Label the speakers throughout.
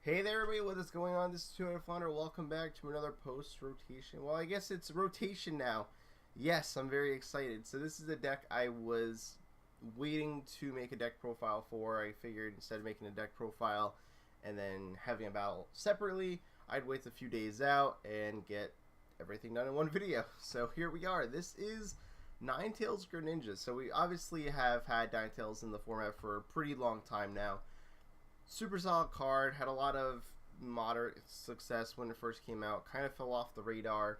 Speaker 1: Hey there everybody, what is going on? This is TwoHeadedFlounder. Welcome back to another post-rotation. Well, I guess it's rotation now. Yes, I'm very excited. So this is a deck I was waiting to make a deck profile for. I figured instead of making a deck profile and then having a battle separately, I'd wait a few days out and get everything done in one video. So here we are. This is Ninetails Greninja. So we obviously have had Ninetales in the format for a pretty long time now. Super solid card, had a lot of moderate success when it first came out, kind of fell off the radar,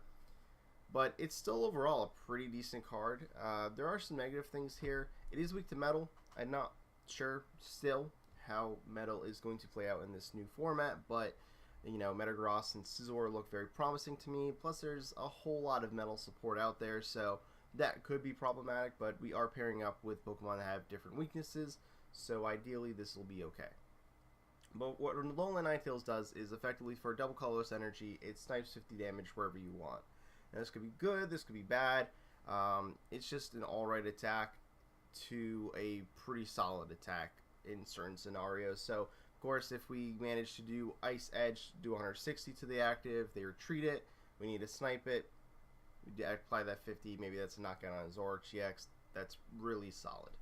Speaker 1: but it's still overall a pretty decent card. There are some negative things here. It is weak to metal. I'm not sure still how metal is going to play out in this new format, but you know, Metagross and Scizor look very promising to me, plus there's a whole lot of metal support out there, so that could be problematic, but we are pairing up with Pokemon that have different weaknesses, so ideally this will be okay. But what Alolan Ninetales does is effectively for double colorless energy, it snipes 50 damage wherever you want. Now this could be good, this could be bad. It's just an alright attack to a pretty solid attack in certain scenarios. So, of course, if we manage to do Ice Edge, do 160 to the active, they retreat it, we need to snipe it, we apply that 50, maybe that's a knockout on Zoroark-GX, that's really solid.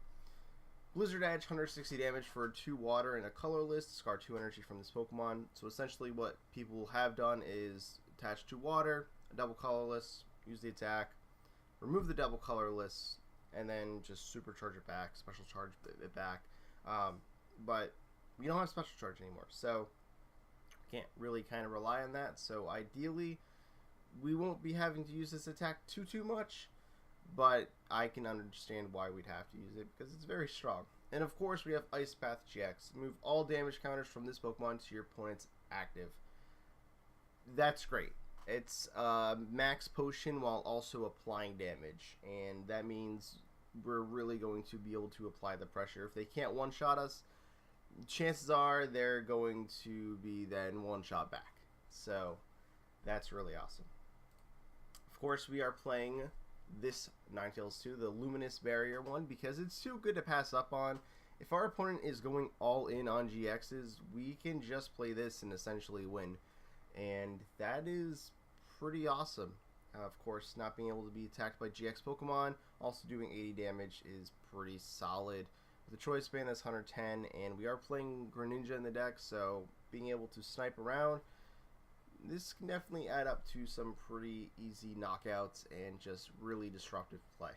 Speaker 1: Blizzard Edge, 160 damage for 2 water and a colorless, discard 2 energy from this Pokemon. So essentially what people have done is attach 2 water, a double colorless, use the attack, remove the double colorless, and then just supercharge it back, special charge it back. But we don't have special charge anymore, so can't really kind of rely on that. So ideally, we won't be having to use this attack too much, but I can understand why we'd have to use it because it's very strong. And of course we have Ice Path GX. Move all damage counters from this Pokemon to your opponent's active. That's great. It's max potion while also applying damage, and that means we're really going to be able to apply the pressure. If they can't one-shot us, chances are they're going to be then one-shot back. So that's really awesome. Of course we are playing this Ninetales 2, the Luminous Barrier one, because it's too good to pass up on. If our opponent is going all in on GXs, we can just play this and essentially win, and that is pretty awesome. Of course, not being able to be attacked by GX Pokemon, also doing 80 damage is pretty solid. With a choice band that's 110, and we are playing Greninja in the deck, so being able to snipe around, this can definitely add up to some pretty easy knockouts and just really disruptive play.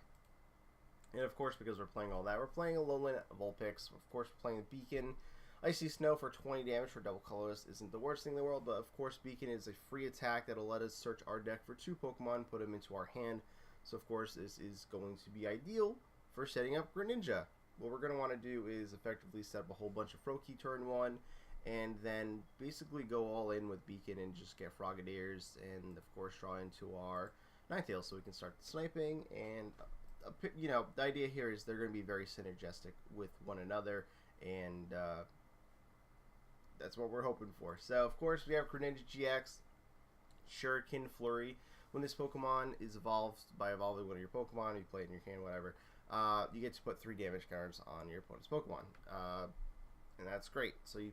Speaker 1: And of course, because we're playing all that, we're playing Alolan Vulpix. Of course, we're playing Beacon. Icy Snow for 20 damage for double colorless isn't the worst thing in the world, but of course, Beacon is a free attack that'll let us search our deck for 2 Pokemon, put them into our hand. So of course, this is going to be ideal for setting up Greninja. What we're going to want to do is effectively set up a whole bunch of Froakie turn 1, and then basically go all in with Beacon and just get Frogadiers, and of course draw into our Ninetales so we can start the sniping. And you know, the idea here is they're going to be very synergistic with one another, and that's what we're hoping for. So of course we have Greninja-gx, Shuriken Flurry. When this Pokemon is evolved, by evolving one of your Pokemon, you play it in your hand, whatever, you get to put 3 damage counters on your opponent's Pokemon, and that's great. So you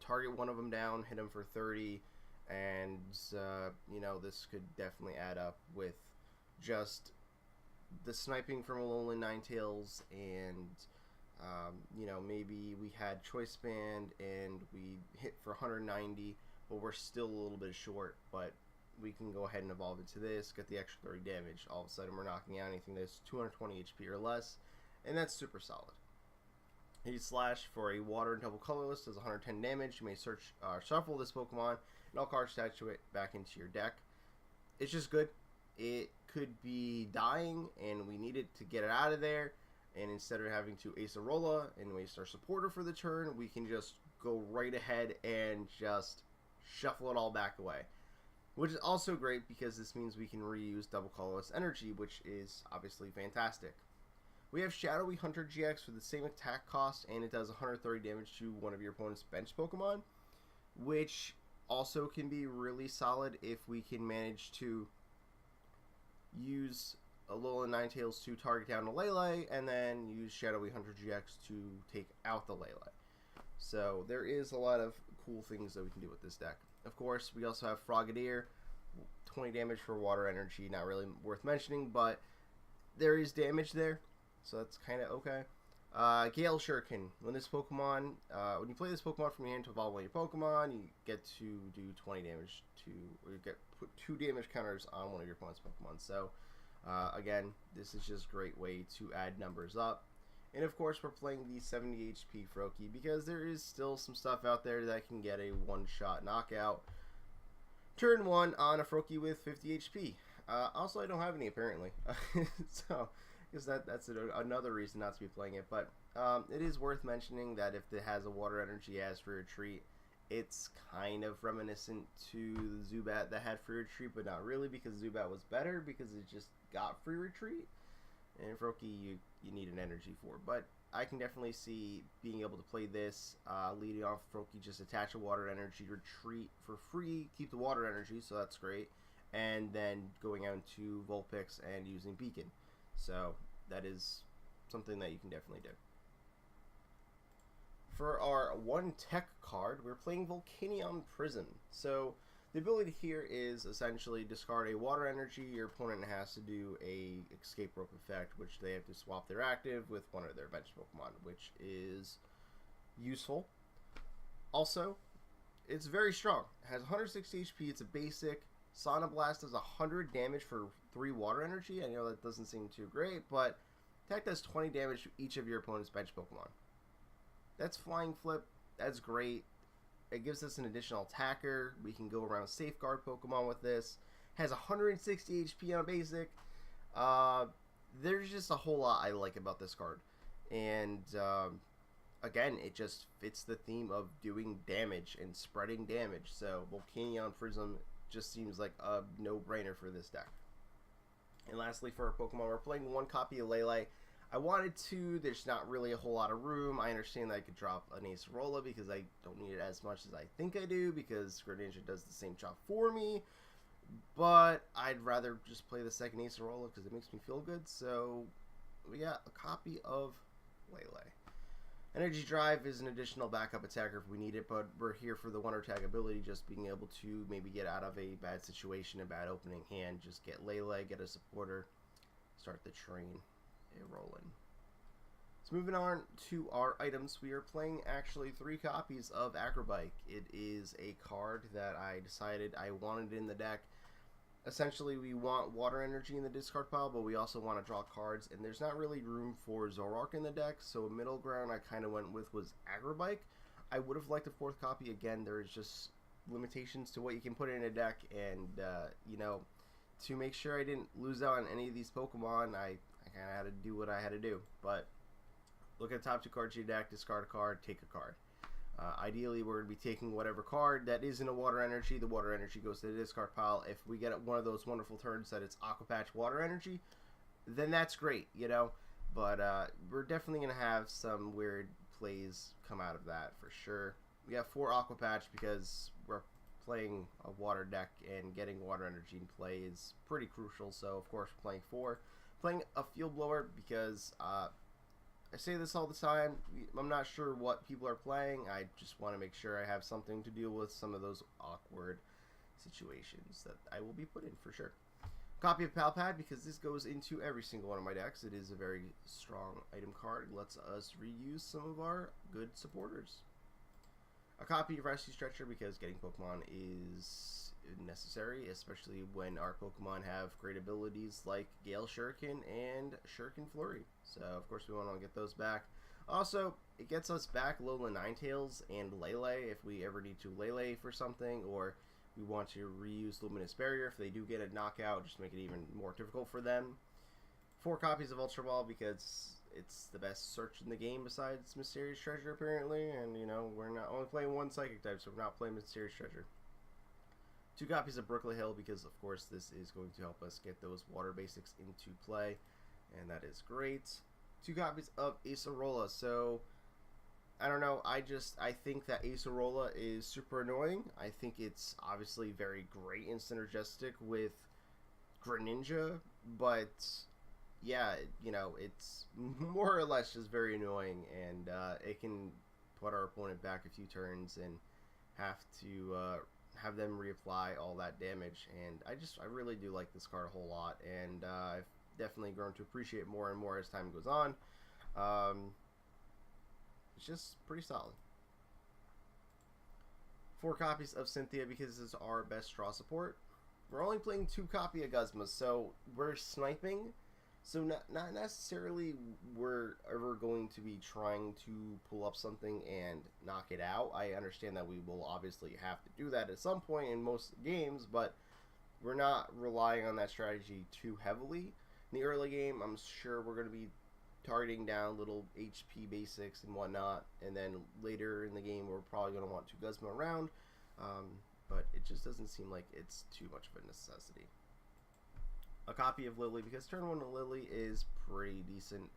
Speaker 1: target one of them down, hit them for 30, and you know, this could definitely add up with just the sniping from Alolan Ninetales, and you know, maybe we had Choice Band and we hit for 190, but we're still a little bit short, but we can go ahead and evolve into this, get the extra 30 damage. All of a sudden we're knocking out anything that's 220 HP or less, and that's super solid. Heat Slash for a water and double colorless does 110 damage. You may search shuffle this Pokemon and all cards attached to it back into your deck. It's just good. It could be dying and we needed to get it out of there, and instead of having to Acerola and waste our supporter for the turn, we can just go right ahead and just shuffle it all back away, which is also great because this means we can reuse double colorless energy, which is obviously fantastic. We have Shadowy Hunter GX for the same attack cost, and it does 130 damage to one of your opponent's bench Pokemon, which also can be really solid if we can manage to use Alolan Ninetales to target down a Lele, and then use Shadowy Hunter GX to take out the Lele. So there is a lot of cool things that we can do with this deck. Of course, we also have Frogadier, 20 damage for water energy, not really worth mentioning, but there is damage there, so that's kind of okay. Gale Shuriken. When this Pokemon, when you play this Pokemon from your hand to evolve one of your Pokemon, you get to do 20 damage or you put 2 damage counters on one of your opponent's Pokemon. So, again, this is just a great way to add numbers up. And of course, we're playing the 70 HP Froakie because there is still some stuff out there that can get a one-shot knockout. Turn 1 on a Froakie with 50 HP. Also, I don't have any apparently, so because that's another reason not to be playing it. But it is worth mentioning that if it has a water energy as free retreat, it's kind of reminiscent to the Zubat that had free retreat, but not really, because Zubat was better because it just got free retreat. And Froakie, you need an energy for. But I can definitely see being able to play this, leading off Froakie, just attach a water energy, retreat for free, keep the water energy, so that's great. And then going out into Vulpix and using Beacon. So that is something that you can definitely do. For our 1 tech card, we're playing Volcanium Prison. So the ability here is essentially discard a water energy. Your opponent has to do a escape rope effect, which they have to swap their active with one of their bench Pokemon, which is useful. Also, it's very strong. It has 160 HP. It's a basic. Sauna Blast does 100 damage for 3 water energy. I know that doesn't seem too great, but attack does 20 damage to each of your opponent's bench Pokemon. That's Flying Flip. That's great. It gives us an additional attacker. We can go around Safeguard Pokemon with this. Has 160 HP on basic. There's just a whole lot I like about this card. And again, it just fits the theme of doing damage and spreading damage. So Volcanium Prison just seems like a no-brainer for this deck. And lastly, for our Pokemon, we're playing 1 copy of Lele. I wanted to. There's not really a whole lot of room. I understand that I could drop an Acerola because I don't need it as much as I think I do, because Greninja does the same job for me. But I'd rather just play the second Acerola because it makes me feel good. So we got a copy of Lele. Energy Drive is an additional backup attacker if we need it, but we're here for the Wonder Tag ability, just being able to maybe get out of a bad situation, a bad opening hand, just get Lele, get a supporter, start the train rolling. So moving on to our items, we are playing actually 3 copies of Acrobike. It is a card that I decided I wanted in the deck. Essentially, we want water energy in the discard pile, but we also want to draw cards, and there's not really room for Zoroark in the deck, so a middle ground I kind of went with was Agrobike. I would have liked a 4th copy. Again, there is just limitations to what you can put in a deck, and, you know, to make sure I didn't lose out on any of these Pokemon, I kind of had to do what I had to do. But look at the top 2 cards of your deck, discard a card, take a card. Ideally, we're going to be taking whatever card that isn't a water energy. The water energy goes to the discard pile. If we get one of those wonderful turns that it's Aqua Patch water energy, then that's great, you know. But we're definitely going to have some weird plays come out of that for sure. We have 4 Aqua Patch because we're playing a water deck, and getting water energy in play is pretty crucial. So, of course, we're playing 4. Playing a Field Blower because I say this all the time. I'm not sure what people are playing. I just want to make sure I have something to deal with some of those awkward situations that I will be put in for sure. Copy of Palpad because this goes into every single one of my decks. It is a very strong item card. It lets us reuse some of our good supporters. A copy of Rescue Stretcher because getting Pokemon is necessary, especially when our Pokemon have great abilities like Gale Shuriken and Shuriken Flurry. So, of course, we want to get those back. Also, it gets us back Alolan Ninetales and Lele if we ever need to Lele for something, or we want to reuse Luminous Barrier if they do get a knockout, just to make it even more difficult for them. 4 copies of Ultra Ball because it's the best search in the game besides Mysterious Treasure, apparently, and, you know, we're not only playing 1 Psychic type, so we're not playing Mysterious Treasure. 2 copies of Brooklyn Hill because, of course, this is going to help us get those water basics into play, and that is great. 2 copies of Acerola. So, I don't know, I think that Acerola is super annoying. I think it's obviously very great and synergistic with Greninja, but yeah, you know, it's more or less just very annoying, and it can put our opponent back a few turns and have to have them reapply all that damage. And I really do like this card a whole lot, and I've definitely grown to appreciate more and more as time goes on. It's just pretty solid. 4 copies of Cynthia because this is our best draw support. We're only playing 2 copies of Guzma, so we're sniping. So not necessarily we're ever going to be trying to pull up something and knock it out. I understand that we will obviously have to do that at some point in most games, but we're not relying on that strategy too heavily. In the early game, I'm sure we're going to be targeting down little HP basics and whatnot, and then later in the game we're probably going to want to Guzma around, but it just doesn't seem like it's too much of a necessity. A copy of Lily, because turn 1 Lily is pretty decent.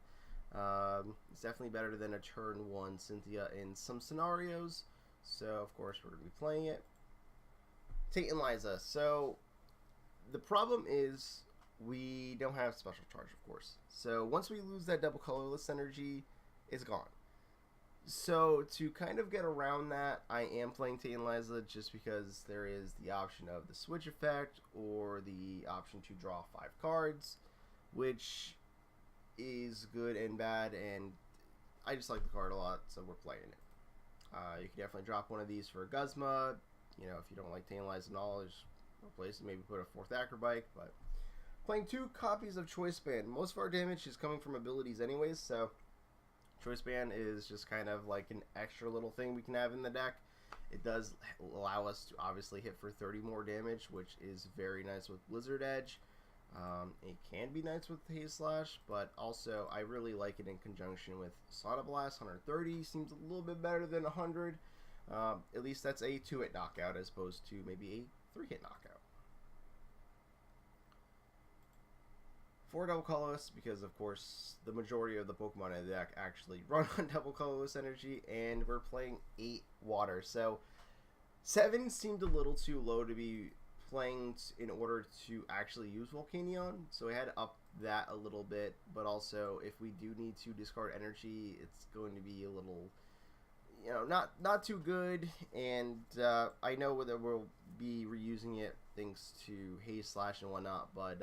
Speaker 1: It's definitely better than a turn 1 Cynthia in some scenarios, so of course we're going to be playing it. Tate and Liza. So the problem is we don't have special charge, of course. So once we lose that double colorless energy, it's gone. So to kind of get around that, I am playing Tate and Liza just because there is the option of the switch effect or the option to draw 5 cards, which is good and bad, and I just like the card a lot, so we're playing it. You can definitely drop one of these for a Guzma. You know, if you don't like Tate and Liza and all, just replace it, maybe put a 4th Acrobike, but playing 2 copies of Choice Band. Most of our damage is coming from abilities anyways, so Choice Band is just kind of like an extra little thing we can have in the deck. It does allow us to obviously hit for 30 more damage, which is very nice with Blizzard Edge. It can be nice with Haze Slash, but also I really like it in conjunction with Sonic Blast. 130 seems a little bit better than 100. At least that's a 2-hit knockout as opposed to maybe a 3-hit knockout. 4 double colorless because of course the majority of the Pokemon in the deck actually run on double colorless energy, and we're playing 8 water. So 7 seemed a little too low to be playing in order to actually use Volcanion, so we had to up that a little bit, but also if we do need to discard energy, it's going to be a little, you know, not too good, and I know that we'll be reusing it thanks to Haze Slash and whatnot, but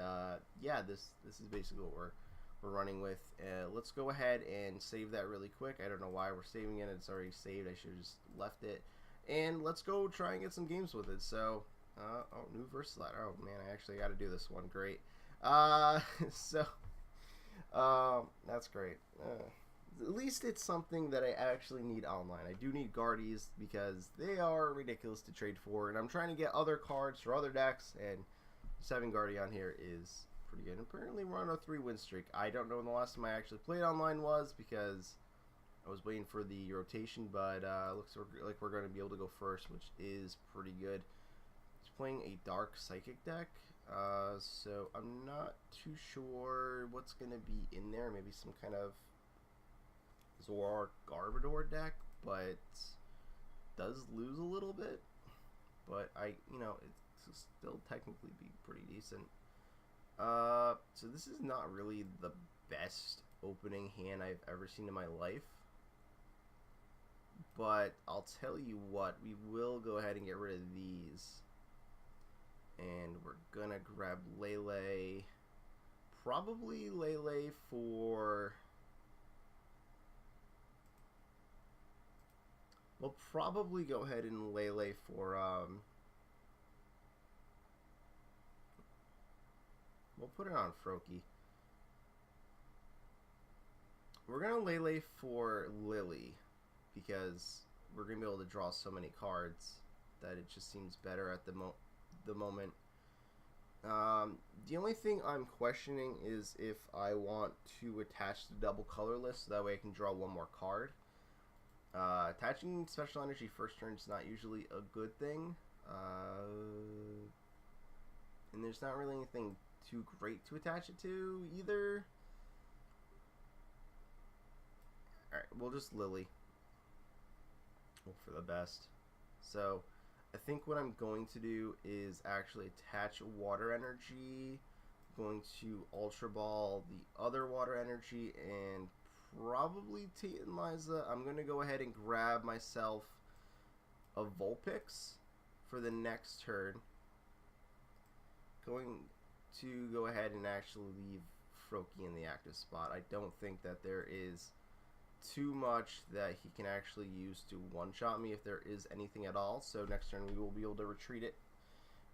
Speaker 1: yeah, this is basically what we're running with. Let's go ahead and save that really quick. I don't know why we're saving it. It's already saved. I should have just left it. And let's go try and get some games with it. So, oh, new versus that. Oh man, I actually got to do this one. Great. So, that's great. At least it's something that I actually need online. I do need Guardies because they are ridiculous to trade for, and I'm trying to get other cards for other decks, and just having Guardian here is pretty good. And apparently we're on a 3-win streak. I don't know when the last time I actually played online was because I was waiting for the rotation, but looks like we're going to be able to go first, which is pretty good. He's playing a Dark Psychic deck, so I'm not too sure what's going to be in there. Maybe some kind of Zoroark Garbodor deck, but does lose a little bit, but you know, it's still technically be pretty decent. So this is not really the best opening hand I've ever seen in my life, but I'll tell you what, we will go ahead and get rid of these, and we're gonna grab Lele, probably Lele for... We'll probably go ahead and Lele for, we'll put it on Froakie. We're going to Lele for Lily because we're going to be able to draw so many cards that it just seems better at the moment. The only thing I'm questioning is if I want to attach the double colorless so that way I can draw one more card. Attaching special energy first turn is not usually a good thing, and there's not really anything too great to attach it to either. Alright, we'll just Lily. Hope for the best. So, I think what I'm going to do is actually attach water energy, going to Ultra Ball the other water energy, and probably Tate and Liza. I'm going to go ahead and grab myself a Vulpix for the next turn. Going to go ahead and actually leave Froakie in the active spot. I don't think that there is too much that he can actually use to one-shot me if there is anything at all. So next turn we will be able to retreat it.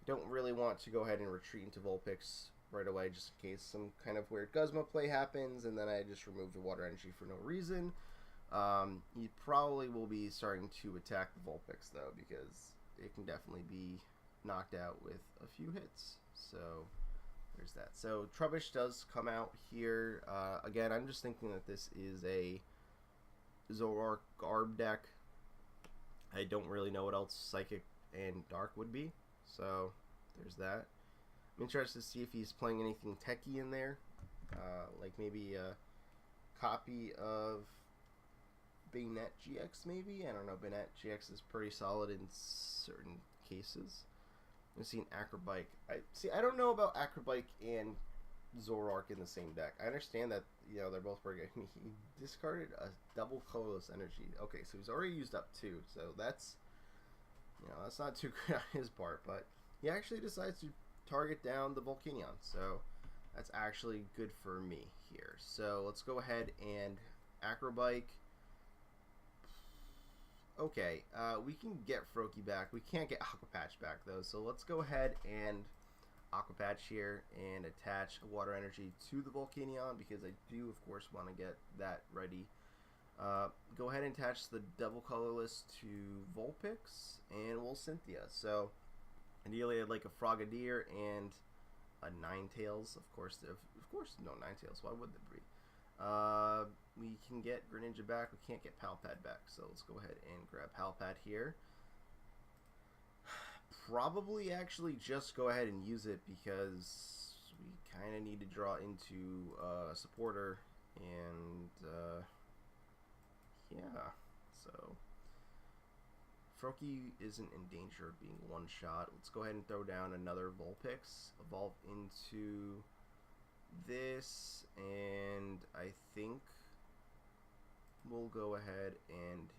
Speaker 1: Don't really want to go ahead and retreat into Vulpix right away just in case some kind of weird Guzma play happens and then I just removed a water energy for no reason. He probably will be starting to attack the Vulpix though, because it can definitely be knocked out with a few hits. So there's that. So Trubbish does come out here. Again, I'm just thinking that this is a Zoroark Garb deck. I don't really know what else Psychic and Dark would be. So there's that. I'm interested to see if he's playing anything techie in there. Like maybe a copy of Ninetales-GX maybe? I don't know. Ninetales-GX is pretty solid in certain cases. I've seen Acrobike. I don't know about Acrobike and Zoroark in the same deck. I understand that, you know, they're both pretty good. He discarded a double colorless energy. Okay, so he's already used up 2. So that's, you know, that's not too good on his part. But he actually decides to target down the Volcanion. So that's actually good for me here. So let's go ahead and Acrobike. Okay, we can get Froakie back. We can't get Aqua Patch back though. So let's go ahead and Aqua Patch here and attach a water energy to the Volcanion because I do of course want to get that ready. Go ahead and attach the double colorless to Vulpix and we'll Cynthia. So ideally I'd like a Frogadier and a Ninetales. Of course no Ninetales. Why would there be? We can get Greninja back. We can't get Palpad back. So let's go ahead and grab Palpad here. Probably actually just go ahead and use it because we kind of need to draw into a supporter. And yeah, so Froakie isn't in danger of being one shot. Let's go ahead and throw down another Vulpix. Evolve into this, and I think we'll go ahead and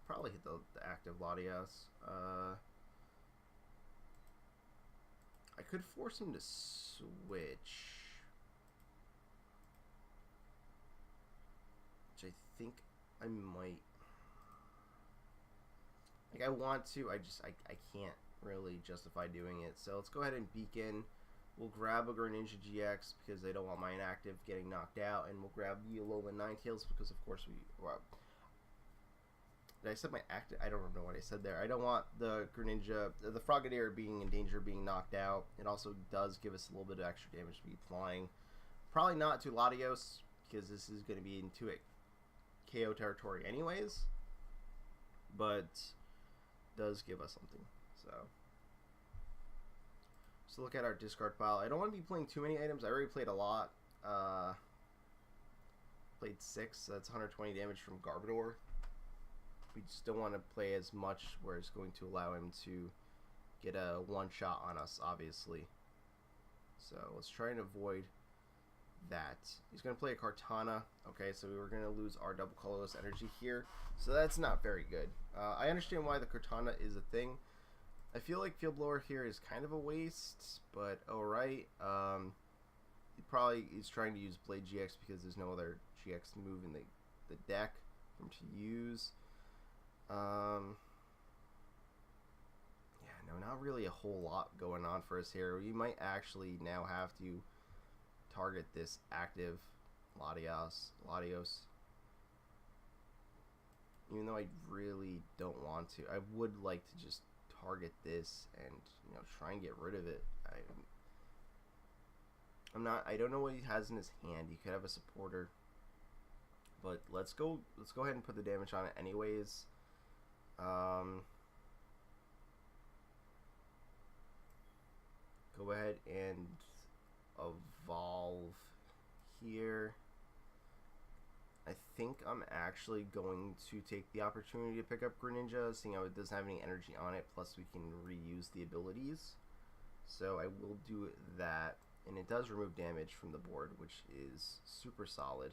Speaker 1: probably hit the active Latias. I could force him to switch, which I think I might. Like I want to, I can't really justify doing it. So let's go ahead and Beacon. We'll grab a Greninja-GX because they don't want my inactive getting knocked out, and we'll grab the Alolan Ninetales because of course we. Well, did I said my active? I don't know what I said there. I don't want the Greninja, the Frogadier being in danger of being knocked out. It also does give us a little bit of extra damage to be applying. Probably not to Latios because this is going to be into it KO territory anyways, but does give us something. So look at our discard pile. I don't want to be playing too many items. I already played a lot. Played 6, so that's 120 damage from Garbodor. We just don't want to play as much where it's going to allow him to get a one-shot on us, obviously. So let's try and avoid that. He's going to play a Kartana. Okay, so we were going to lose our double colorless energy here. So that's not very good. I understand why the Kartana is a thing. I feel like Field Blower here is kind of a waste, but alright. He probably is trying to use Blade GX because there's no other GX move in the deck for him to use. Yeah, no, not really a whole lot going on for us here. We might actually now have to target this active Latios. Even though I really don't want to. I would like to just target this and, you know, try and get rid of it. I don't know what he has in his hand. He could have a supporter. But let's go ahead and put the damage on it anyways. Go ahead and evolve here. I think I'm actually going to take the opportunity to pick up Greninja, seeing how it doesn't have any energy on it, plus we can reuse the abilities. So I will do that, and it does remove damage from the board, which is super solid.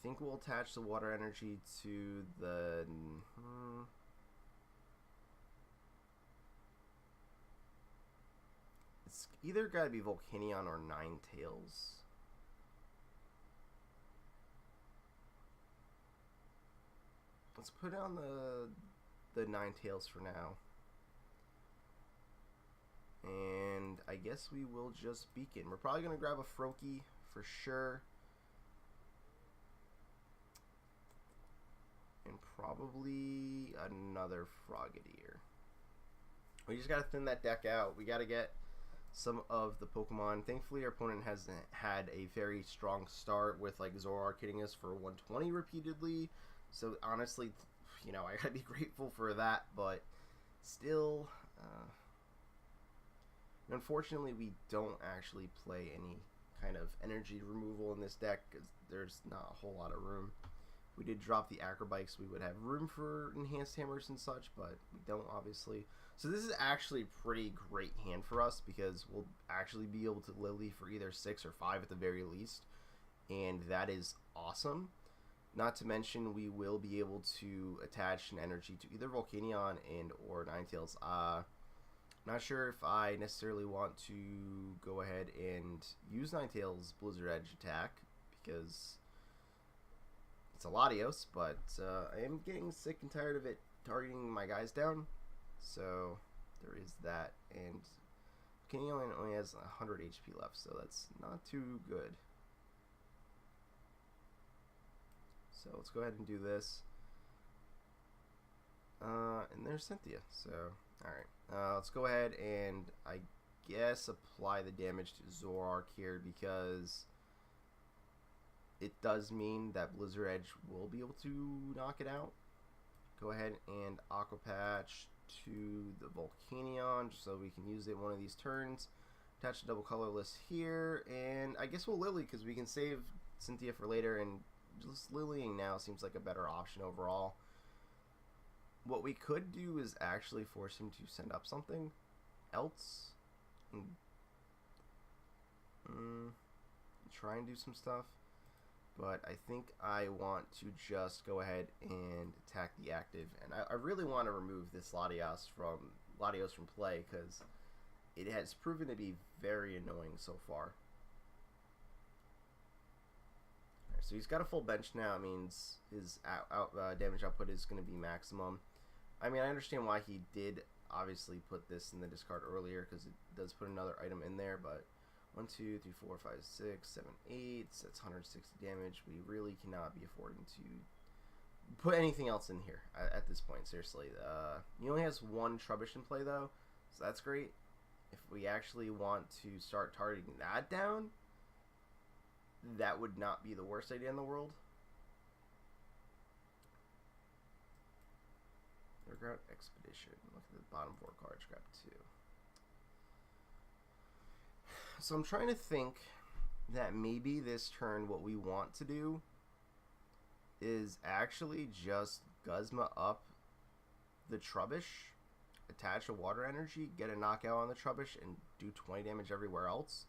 Speaker 1: think we'll attach the water energy to the... It's either got to be Volcanion or Ninetales. Let's put on the Ninetales for now. And I guess we will just beacon. We're probably going to grab a Froakie for sure. And probably another Frogadier. We just got to thin that deck out. We got to get some of the Pokemon. Thankfully, our opponent has had a very strong start with like Zoroark hitting us for 120 repeatedly. So honestly, you know, I gotta be grateful for that. But still, unfortunately, we don't actually play any kind of energy removal in this deck because there's not a whole lot of room. If we did drop the Acrobikes, we would have room for enhanced hammers and such, but we don't, obviously. So this is actually a pretty great hand for us because we'll actually be able to Lily for either 6 or 5 at the very least, and that is awesome. Not to mention we will be able to attach an energy to either Volcanion and or Ninetales. Not sure if I necessarily want to go ahead and use Ninetales Blizzard Edge attack because it's a Latios, but I am getting sick and tired of it targeting my guys down. So there is that, and Volcanion only has 100 HP left, so that's not too good. So let's go ahead and do this. And there's Cynthia. So alright, let's go ahead and I guess apply the damage to Zoroark here because it does mean that Blizzard Edge will be able to knock it out. Go ahead and Aqua Patch to the Volcanion just so we can use it one of these turns. Attach a double colorless here, and I guess we'll Lily because we can save Cynthia for later, and just Lilying now seems like a better option overall. What we could do is actually force him to send up something else and try and do some stuff. But I think I want to just go ahead and attack the active, and I really want to remove this Latios from play because it has proven to be very annoying so far. Right, so he's got a full bench now. It means his damage output is going to be maximum. I mean, I understand why he did obviously put this in the discard earlier because it does put another item in there, but 1, 2, 3, 4, 5, 6, 7, 8. That's 160 damage. We really cannot be affording to put anything else in here at this point. Seriously, he only has 1 Trubbish in play though, so that's great. If we actually want to start targeting that down, that would not be the worst idea in the world. Underground Expedition. Look at the bottom 4 cards. Grab 2. So I'm trying to think that maybe this turn what we want to do is actually just Guzma up the Trubbish, attach a water energy, get a knockout on the Trubbish, and do 20 damage everywhere else.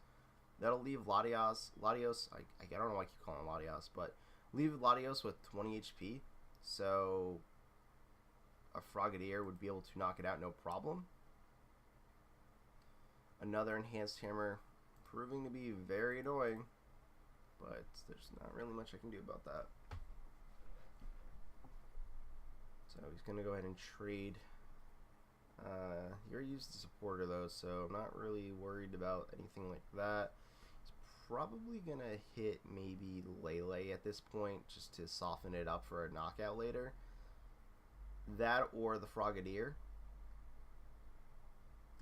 Speaker 1: That'll leave Latios, I don't know why I keep calling him Latios, but leave Latios with 20 HP, so a Frogadier would be able to knock it out no problem. Another enhanced hammer, proving to be very annoying, but there's not really much I can do about that. So he's going to go ahead and trade. He already used the supporter though, so I'm not really worried about anything like that. He's probably going to hit maybe Lele at this point just to soften it up for a knockout later. That or the Frogadier.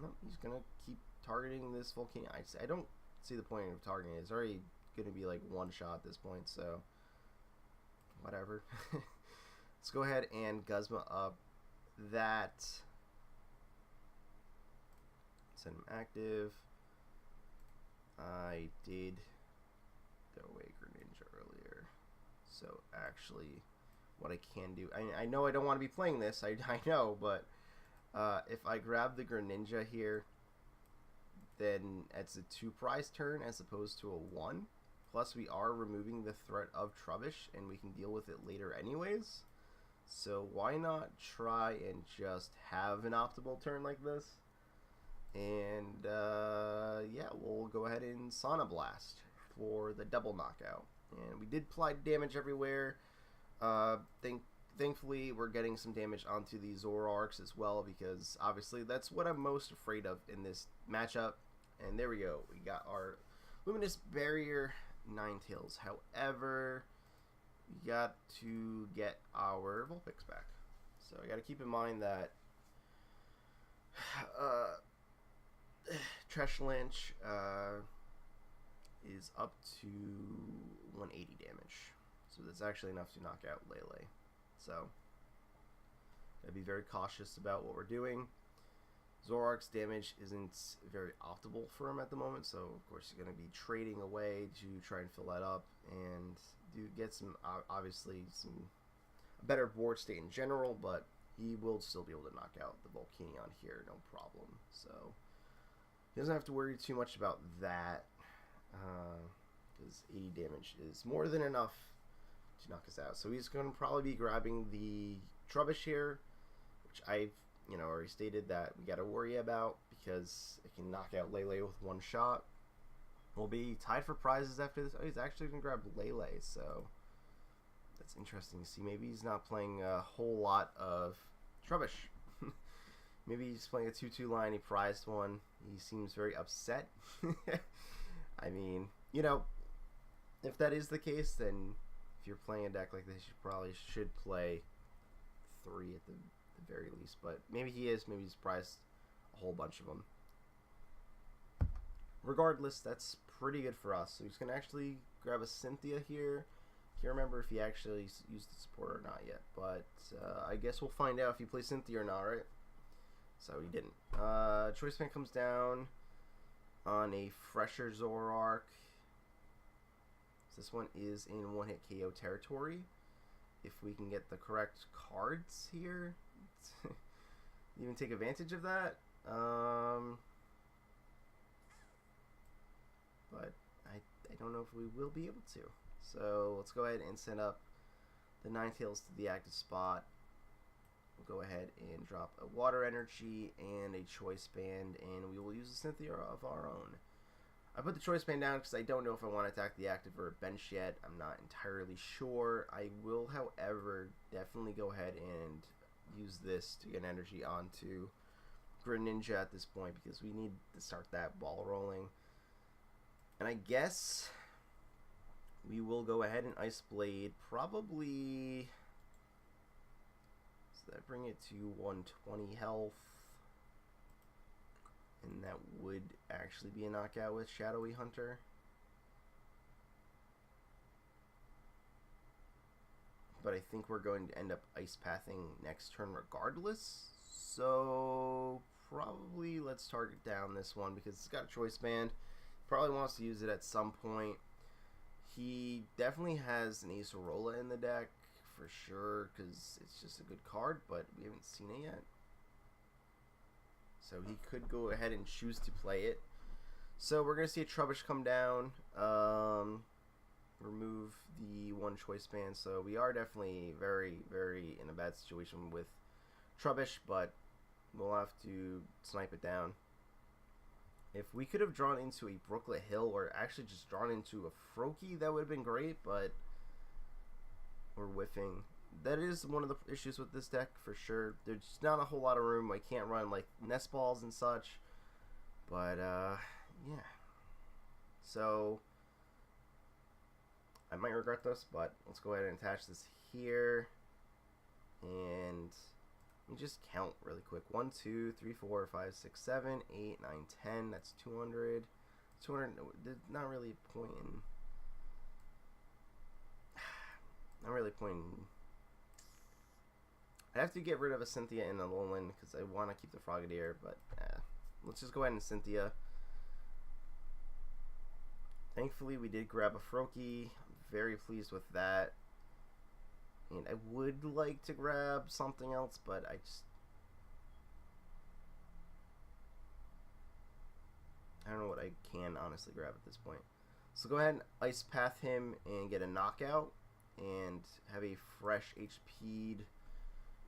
Speaker 1: No, he's going to keep targeting this Volcanion. I don't see the point of targeting it. It's already going to be like one shot at this point, so whatever. Let's go ahead and Guzma up that. Send him active. I did go away Greninja earlier, so actually what I can do, I know I don't want to be playing this, I know, but if I grab the Greninja here, then it's a 2 prize turn as opposed to a 1. Plus, we are removing the threat of Trubbish, and we can deal with it later anyways. So why not try and just have an optimal turn like this? And yeah, we'll go ahead and Sauna Blast for the double knockout. And we did apply damage everywhere. Thankfully, we're getting some damage onto the Zoroarks as well, because obviously that's what I'm most afraid of in this matchup. And there we go. We got our Luminous Barrier Ninetales. However, we got to get our Vulpix back. So I got to keep in mind that Treshlanch is up to 180 damage. So that's actually enough to knock out Lele. So gotta be very cautious about what we're doing. Zoroark's damage isn't very optimal for him at the moment, so of course you're going to be trading away to try and fill that up and do get some, obviously, a better board state in general, but he will still be able to knock out the Volcanion here, no problem. So he doesn't have to worry too much about that, because 80 damage is more than enough to knock us out. So he's going to probably be grabbing the Trubbish here, which I've already stated that we got to worry about because it can knock out Lele with one shot. We'll be tied for prizes after this. Oh, he's actually going to grab Lele, so that's interesting to see. Maybe he's not playing a whole lot of Trubbish. Maybe he's playing a 2-2 line. He prized one. He seems very upset. I mean, if that is the case, then if you're playing a deck like this, you probably should play 3 at the very least, but maybe he is. Maybe he's prized a whole bunch of them. Regardless, that's pretty good for us. So he's going to actually grab a Cynthia here. Can't remember if he actually used the support or not yet, but I guess we'll find out if he plays Cynthia or not, right? So he didn't. Choice Band comes down on a fresher Zoroark. This one is in one-hit KO territory. If we can get the correct cards here, even take advantage of that. But I don't know if we will be able to. So let's go ahead and send up the Ninetales to the active spot. We'll go ahead and drop a Water Energy and a Choice Band, and we will use a Cynthia of our own. I put the Choice Band down because I don't know if I want to attack the active or bench yet. I'm not entirely sure. I will, however, definitely go ahead and use this to get energy onto Greninja at this point, because we need to start that ball rolling. And I guess we will go ahead and Ice Blade, probably. So that bring it to 120 health. And that would actually be a knockout with Shadowy Hunter. But I think we're going to end up Ice Pathing next turn regardless. So probably let's target down this one because it's got a Choice Band. Probably wants to use it at some point. He definitely has an Acerola in the deck for sure because it's just a good card, but we haven't seen it yet. So he could go ahead and choose to play it. So we're going to see a Trubbish come down. Remove the one Choice Band. So we are definitely very, very in a bad situation with Trubbish, but we'll have to snipe it down. If we could have drawn into a Brooklet Hill or actually just drawn into a Froakie, that would have been great, but we're whiffing. That is one of the issues with this deck for sure. There's not a whole lot of room. I can't run like nest balls and such. But yeah. So I might regret this, but let's go ahead and attach this here. And let me just count really quick. 1, 2, 3, 4, 5, 6, 7, 8, 9, 10. That's 200. 200. There's not really a point in. Not really a point in. I have to get rid of a Cynthia and a Alolan because I want to keep the Frogadier, but let's just go ahead and Cynthia. Thankfully, we did grab a Froakie. I'm very pleased with that. And I would like to grab something else, but I don't know what I can honestly grab at this point. So go ahead and Ice Path him and get a knockout and have a fresh HP'd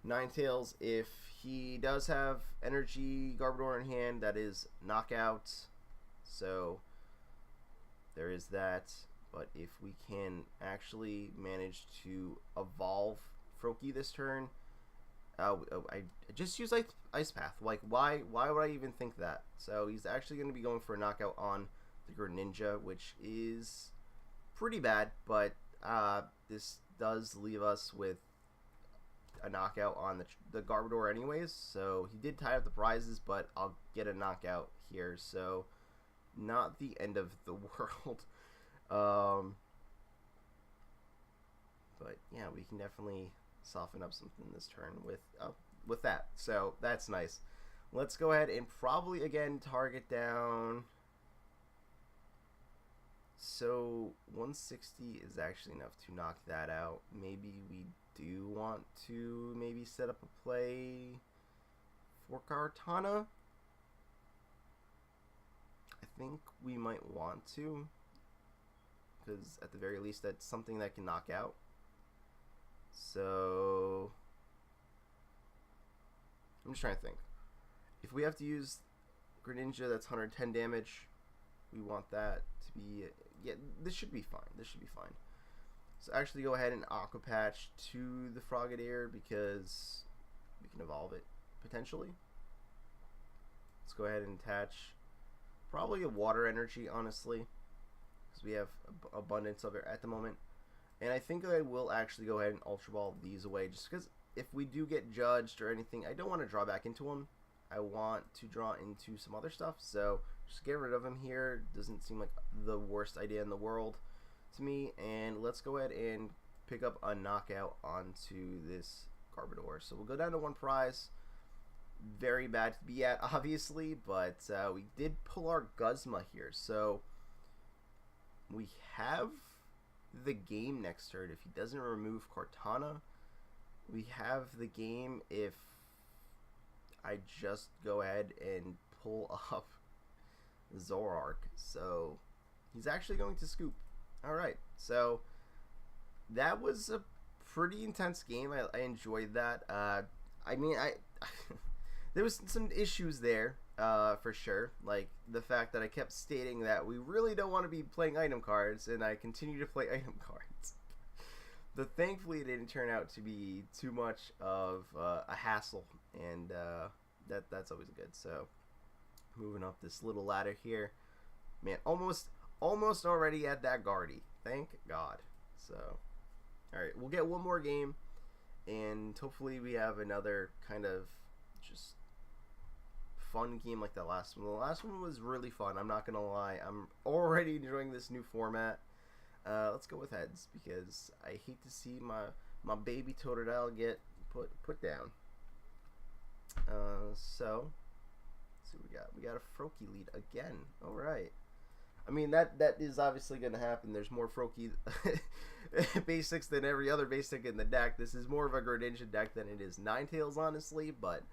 Speaker 1: Ninetales. If he does have Energy Garbodor in hand, that is knockout. So there is that. But if we can actually manage to evolve Froakie this turn, I just use Ice Path. Like, why would I even think that? So he's actually going to be going for a knockout on the Greninja, which is pretty bad, but this does leave us with a knockout on the Garbodor anyways. So he did tie up the prizes, but I'll get a knockout here, so not the end of the world. But yeah, we can definitely soften up something this turn with that. So that's nice. Let's go ahead and probably again target down. So 160 is actually enough to knock that out. Maybe we do want to maybe set up a play for Kartana. I think we might want to, because at the very least that's something that can knock out. So I'm just trying to think. If we have to use Greninja, that's 110 damage. We want that to be, yeah, this should be fine. This should be fine. So actually go ahead and Aqua Patch to the Frogadier because we can evolve it potentially. Let's go ahead and attach probably a Water Energy, honestly, because we have abundance of it at the moment. And I think I will actually go ahead and Ultra Ball these away, just because if we do get judged or anything, I don't want to draw back into them. I want to draw into some other stuff, so just get rid of him here. Doesn't seem like the worst idea in the world to me. And let's go ahead and pick up a knockout onto this Garbodor. So we'll go down to one prize. Very bad to be at, obviously, but we did pull our Guzma here, so we have the game next turn. If he doesn't remove Cortana, we have the game if I just go ahead and pull up Zoroark. So he's actually going to scoop. Alright, so that was a pretty intense game. I enjoyed that. I mean, there was some issues there, for sure. Like the fact that I kept stating that we really don't want to be playing item cards, and I continue to play item cards. But thankfully, it didn't turn out to be too much of a hassle, and that's always good. So moving up this little ladder here, man, almost already at that Guardy. Thank God. So, all right, we'll get one more game, and hopefully we have another kind of just fun game like the last one. The last one was really fun. I'm not gonna lie. I'm already enjoying this new format. Let's go with heads because I hate to see my baby Totodile get put down. So let's see what we got. We got a Froakie lead again. All right. I mean that is obviously going to happen. There's more Froakie basics than every other basic in the deck. This is more of a Greninja deck than it is Ninetales, honestly, but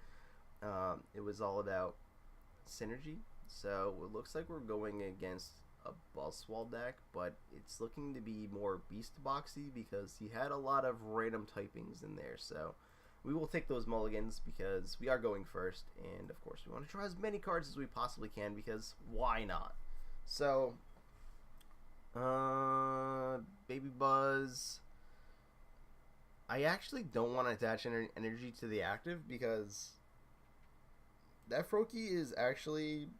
Speaker 1: it was all about synergy. So it looks like we're going against a Buzzwole deck, but it's looking to be more Beast Boxy because he had a lot of random typings in there. So we will take those mulligans because we are going first, and of course we want to draw as many cards as we possibly can because why not? So Baby Buzz, I actually don't want to attach energy to the active because that Froakie is actually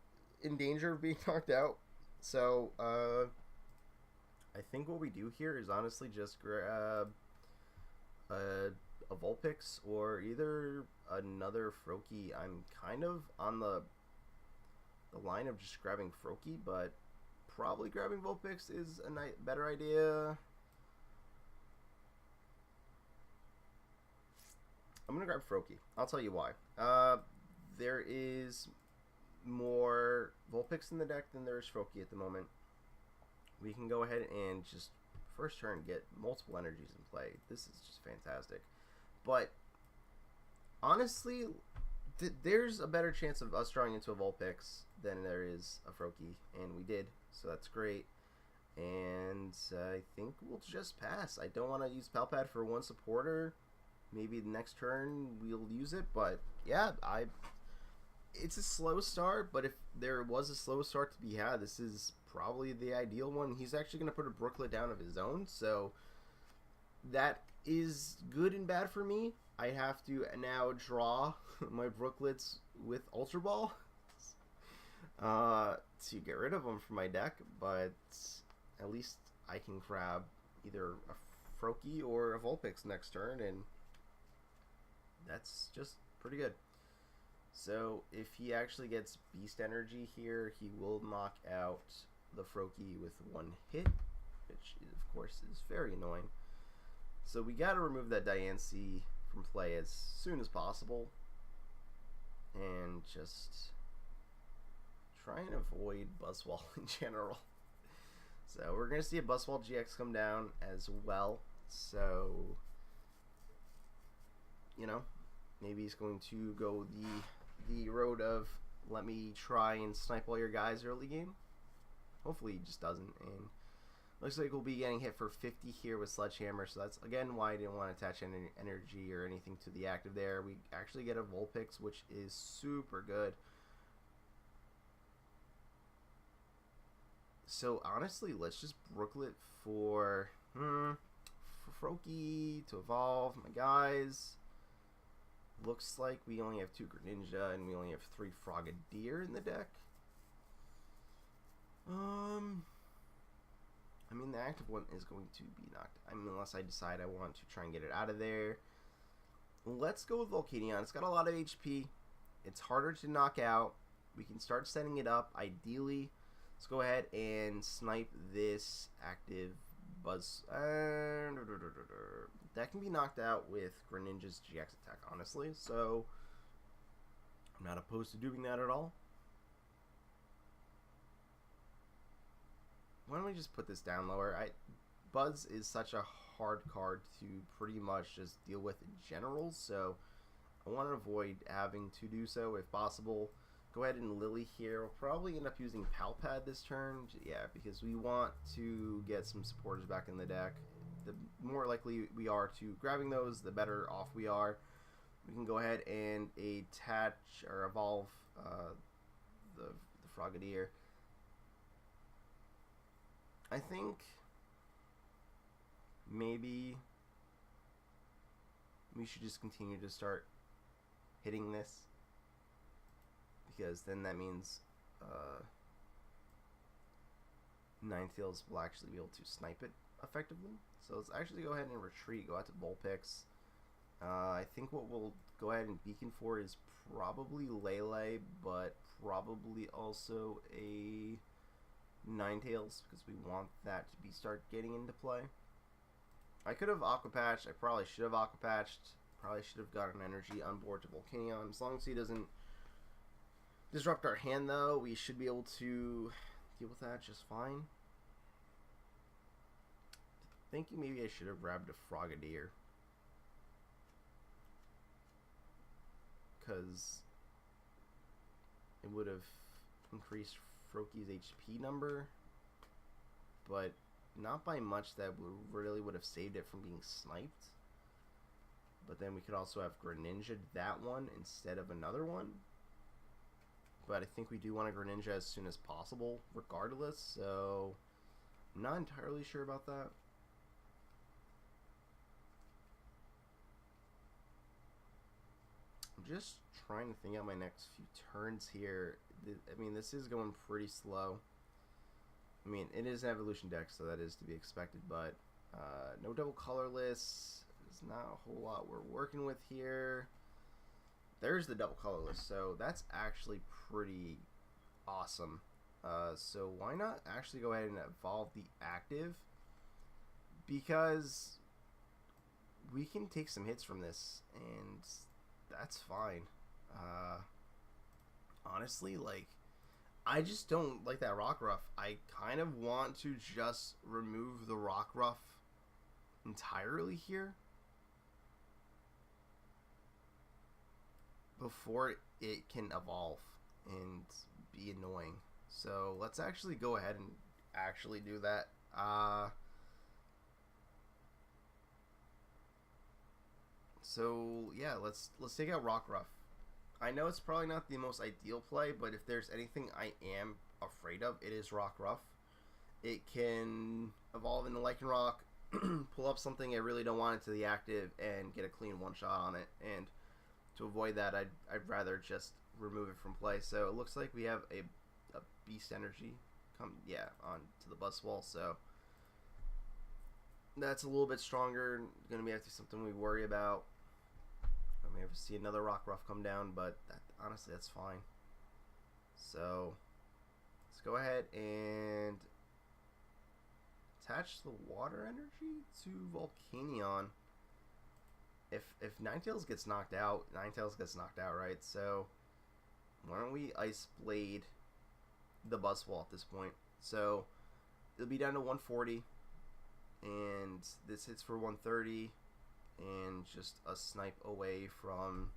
Speaker 1: in danger of being knocked out. So I think what we do here is honestly just grab a Vulpix or either another Froakie. I'm kind of on the line of just grabbing Froakie, but probably grabbing Vulpix is a better idea. I'm gonna grab Froakie. I'll tell you why. There is more Vulpix in the deck than there is Froakie at the moment. We can go ahead and just first turn get multiple energies in play. This is just fantastic. But honestly, there's a better chance of us drawing into a Vulpix than there is a Froakie, and we did, so that's great. And I think we'll just pass. I don't want to use Palpad for one supporter. Maybe the next turn we'll use it, but yeah, it's a slow start, but if there was a slow start to be had, this is probably the ideal one. He's actually going to put a Brooklet down of his own, so that is good and bad for me. I have to now draw my Brooklets with Ultra Ball to get rid of them from my deck, but at least I can grab either a Froakie or a Vulpix next turn, and that's just pretty good. So if he actually gets Beast Energy here, he will knock out the Froakie with one hit, which of course is very annoying. So we got to remove that Diancie from play as soon as possible, and just try and avoid Buzzwole in general. So we're going to see a Buzzwole GX come down as well. So, you know, maybe he's going to go the road of let me try and snipe all your guys early game. Hopefully he just doesn't. And looks like we'll be getting hit for 50 here with Sledgehammer. So that's again why I didn't want to attach any energy or anything to the active there. We actually get a Vulpix, which is super good. So honestly, let's just Brooklet for Froakie to evolve my guys. Looks like we only have 2 Greninja and we only have 3 Frogadier in the deck. I mean, the active one is going to be knocked. I mean, unless I decide I want to try and get it out of there. Let's go with Volcanion. It's got a lot of HP. It's harder to knock out. We can start setting it up. Ideally, let's go ahead and snipe this active Buzz. That can be knocked out with Greninja's GX attack, honestly. So, I'm not opposed to doing that at all. Why don't we just put this down lower? Buzz is such a hard card to pretty much just deal with in general, so I want to avoid having to do so if possible. Go ahead and Lily here. We'll probably end up using Palpad this turn. Yeah, because we want to get some supporters back in the deck. The more likely we are to grabbing those, the better off we are. We can go ahead and attach or evolve the Frogadier. I think maybe we should just continue to start hitting this, because then that means Ninetales will actually be able to snipe it effectively. So let's actually go ahead and retreat, go out to Vulpix. I think what we'll go ahead and beacon for is probably Lele, but probably also a Ninetales, because we want that to be start getting into play. I could have Aqua Patched. I probably should have Aqua Patched. Probably should have gotten energy on board to Volcanion. As long as he doesn't disrupt our hand, though, we should be able to deal with that just fine. Thinking maybe I should have grabbed a Frogadier, because it would have increased Froakie's HP number, but not by much that really would have saved it from being sniped. But then we could also have Greninja that one instead of another one. But I think we do want a Greninja as soon as possible regardless, so I'm not entirely sure about that. I'm just trying to think out my next few turns here. I mean, this is going pretty slow. I mean, it is an evolution deck, so that is to be expected, but no double colorless. There's not a whole lot we're working with here. There's the double colorless, so that's actually pretty awesome. So why not actually go ahead and evolve the active, because we can take some hits from this, and that's fine. Honestly, like, I just don't like that Rockruff. I kind of want to just remove the Rockruff entirely here before it can evolve and be annoying. So let's actually go ahead and actually do that. So yeah, let's take out Rockruff. I know it's probably not the most ideal play, but if there's anything I am afraid of, it is Rockruff. It can evolve into Lycanroc, pull up something I really don't want it to the active, and get a clean one-shot on it. And to avoid that, I'd rather just remove it from play. So it looks like we have a Beast Energy on to the Buzzwole. So that's a little bit stronger. Going to be something we worry about. I may ever see another Rockruff come down, but honestly, that's fine. So let's go ahead and attach the Water Energy to Volcanion. If Ninetales gets knocked out, Ninetales gets knocked out, right? So why don't we Ice Blade the Buzzwole at this point? So it'll be down to 140, and this hits for 130, and just a Snipe away from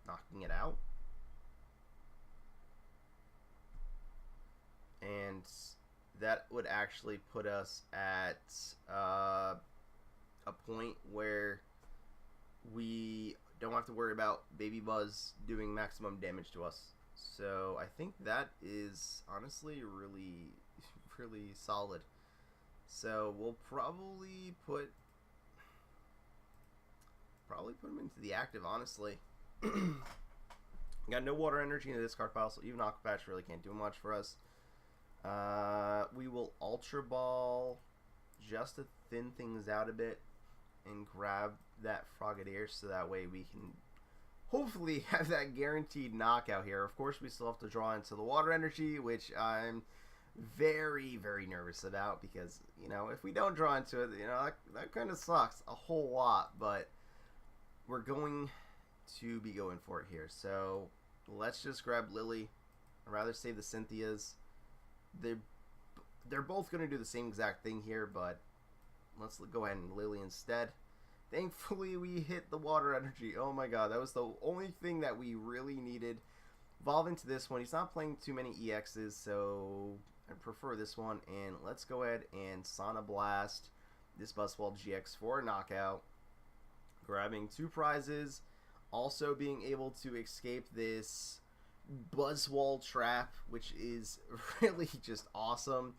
Speaker 1: knocking it out. And that would actually put us at a point where we don't have to worry about Baby Buzz doing maximum damage to us. So I think that is honestly really, really solid. So we'll probably put him into the active, honestly. Got no Water Energy in the discard pile, so even Aqua Patch really can't do much for us. We will Ultra Ball just to thin things out a bit and grab that Frogadier, so that way we can hopefully have that guaranteed knockout here. Of course, we still have to draw into the Water Energy, which I'm very, very nervous about, because, you know, if we don't draw into it, you know, that kind of sucks a whole lot, but we're going to be going for it here. So let's just grab Lily. I'd rather save the Cynthias. They're both going to do the same exact thing here, but let's go ahead and Lily instead. Thankfully, we hit the Water Energy. Oh my god, that was the only thing that we really needed. Evolve into this one. He's not playing too many EXs, so I prefer this one. And let's go ahead and Sauna Blast this Buzzwole GX for a knockout. Grabbing 2 prizes. Also being able to escape this Buzzwole trap, which is really just awesome.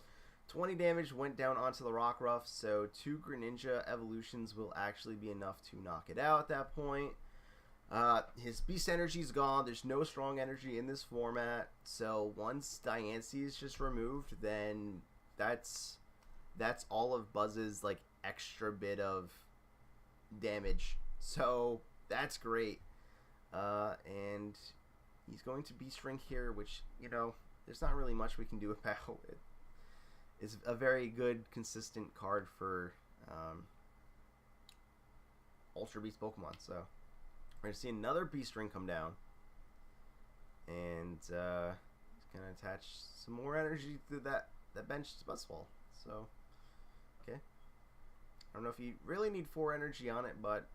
Speaker 1: 20 damage went down onto the Rockruff, so 2 Greninja evolutions will actually be enough to knock it out at that point. His Beast Energy is gone. There's no strong energy in this format, so once Diancie is just removed, then that's all of Buzz's like extra bit of damage. So that's great. And he's going to Beast Ring here, which, you know, there's not really much we can do about it. It's a very good, consistent card for Ultra Beast Pokemon. So we're going to see another Beast Ring come down. And he's going to attach some more energy to that benched Buzzwole. So, okay. I don't know if you really need 4 energy on it, but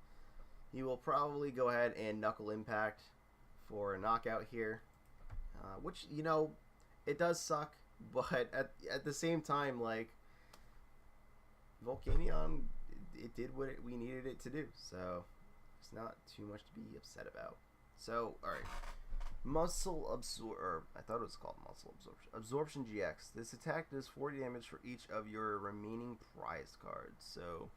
Speaker 1: he will probably go ahead and Knuckle Impact for a knockout here. Which, you know, it does suck. But at the same time, like, Volcanion, it did what we needed it to do. So, it's not too much to be upset about. So, alright. Muscle Absorption. I thought it was called Muscle Absorption. Absorption GX. This attack does 40 damage for each of your remaining prize cards. So,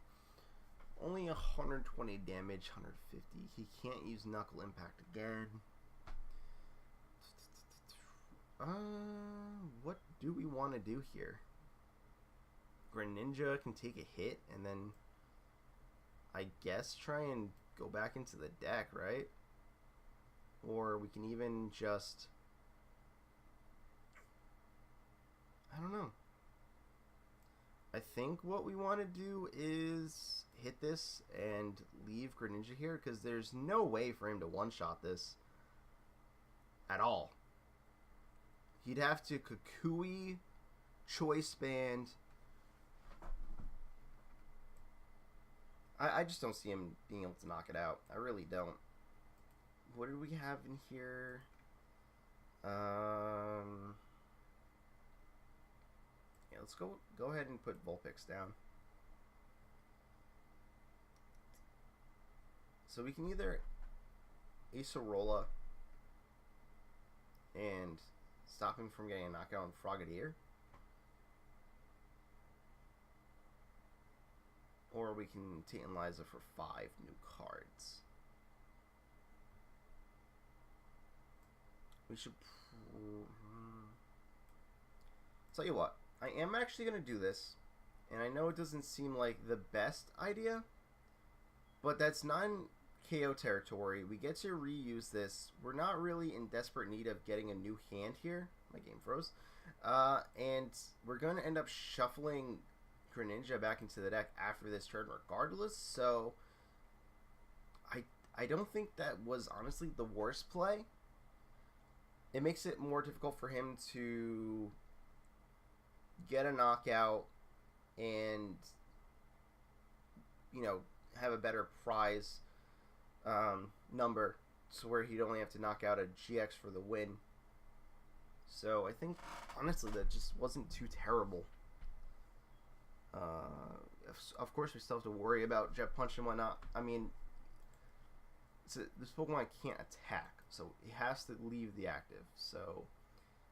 Speaker 1: only 120 damage, 150. He can't use Knuckle Impact again. What do we want to do here? Greninja can take a hit and then I guess try and go back into the deck, right? Or we can even just, I don't know. I think what we want to do is hit this and leave Greninja here, because there's no way for him to one-shot this at all. He'd have to Kukui, Choice Band. I just don't see him being able to knock it out. I really don't. What do we have in here? Yeah, let's go ahead and put Vulpix down. So we can either Acerola and stop him from getting a knockout on Frogadier, or we can Titanize for 5 new cards. We should... Tell you what, I am actually going to do this, and I know it doesn't seem like the best idea, but that's non-KO territory. We get to reuse this. We're not really in desperate need of getting a new hand here. My game froze. And we're going to end up shuffling Greninja back into the deck after this turn regardless, so I don't think that was honestly the worst play. It makes it more difficult for him to get a knockout and, you know, have a better prize number, so where he'd only have to knock out a GX for the win. So I think, honestly, that just wasn't too terrible. Of course, we still have to worry about Jet Punch and whatnot. I mean, this Pokemon can't attack, so he has to leave the active. So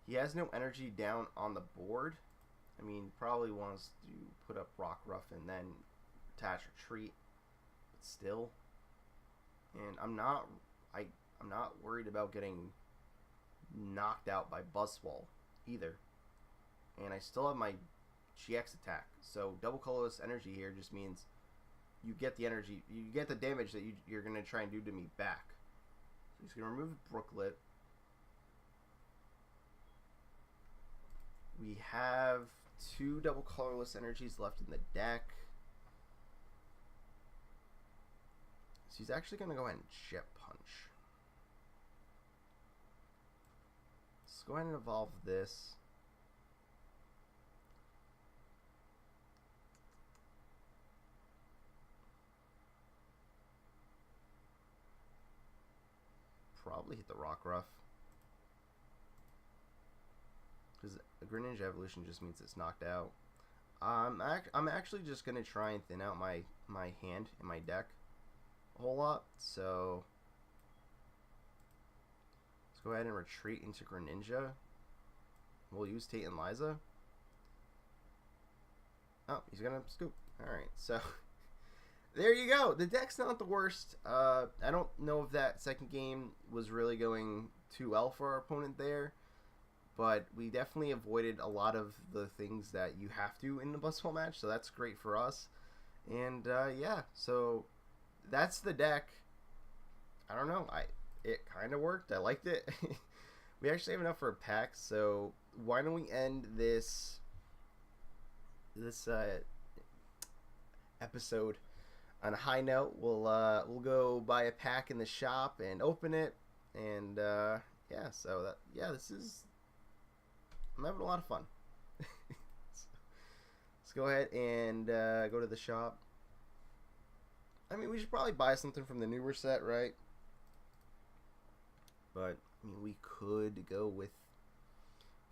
Speaker 1: he has no energy down on the board. I mean, probably wants to put up Rockruff and then attach Retreat, but still. And I'm not worried about getting knocked out by Buzzwole either. And I still have my GX attack, so double colorless energy here just means you get the energy, you get the damage that you're going to try and do to me back. So he's going to remove Brooklet. We have 2 double colorless energies left in the deck. So he's actually going to go ahead and Jet Punch. Let's go ahead and evolve this. Probably hit the Rockruff, because a Greninja evolution just means it's knocked out. I'm actually just gonna try and thin out my hand in my deck a whole lot. So let's go ahead and retreat into Greninja. We'll use Tate and Liza. Oh, he's gonna scoop. All right, so. There you go. The deck's not the worst. I don't know if that second game was really going too well for our opponent there, but we definitely avoided a lot of the things that you have to in the Buzzwole match, so that's great for us. And yeah, so that's the deck. I don't know. It kind of worked. I liked it. We actually have enough for a pack, so why don't we end this episode on a high note. We'll go buy a pack in the shop and open it, and yeah. So I'm having a lot of fun. So, let's go ahead and go to the shop. I mean, we should probably buy something from the newer set, right? But I mean, we could go with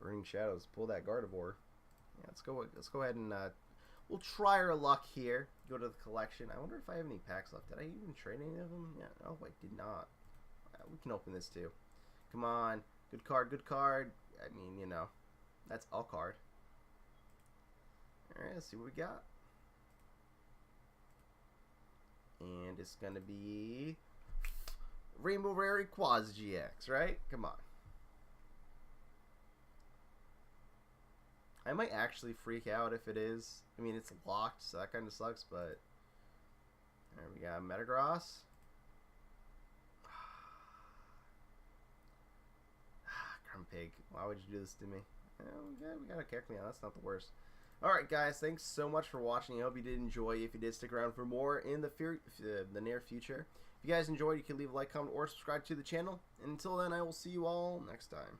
Speaker 1: Burning Shadows. Pull that Gardevoir. Yeah, let's go ahead and. We'll try our luck here. Go to the collection. I wonder if I have any packs left. Did I even trade any of them? Yeah. Oh, I did not. We can open this too. Come on. Good card. Good card. I mean, you know, that's a card. All right. Let's see what we got. And it's gonna be Rainbow Rare Quaz GX, right? Come on. I might actually freak out if it is. I mean, it's locked, so that kind of sucks, but... There we go, Metagross. Grumpig, why would you do this to me? We gotta kick me out, that's not the worst. Alright guys, thanks so much for watching. I hope you did enjoy. If you did, stick around for more in the near future. If you guys enjoyed, you can leave a like, comment, or subscribe to the channel. And until then, I will see you all next time.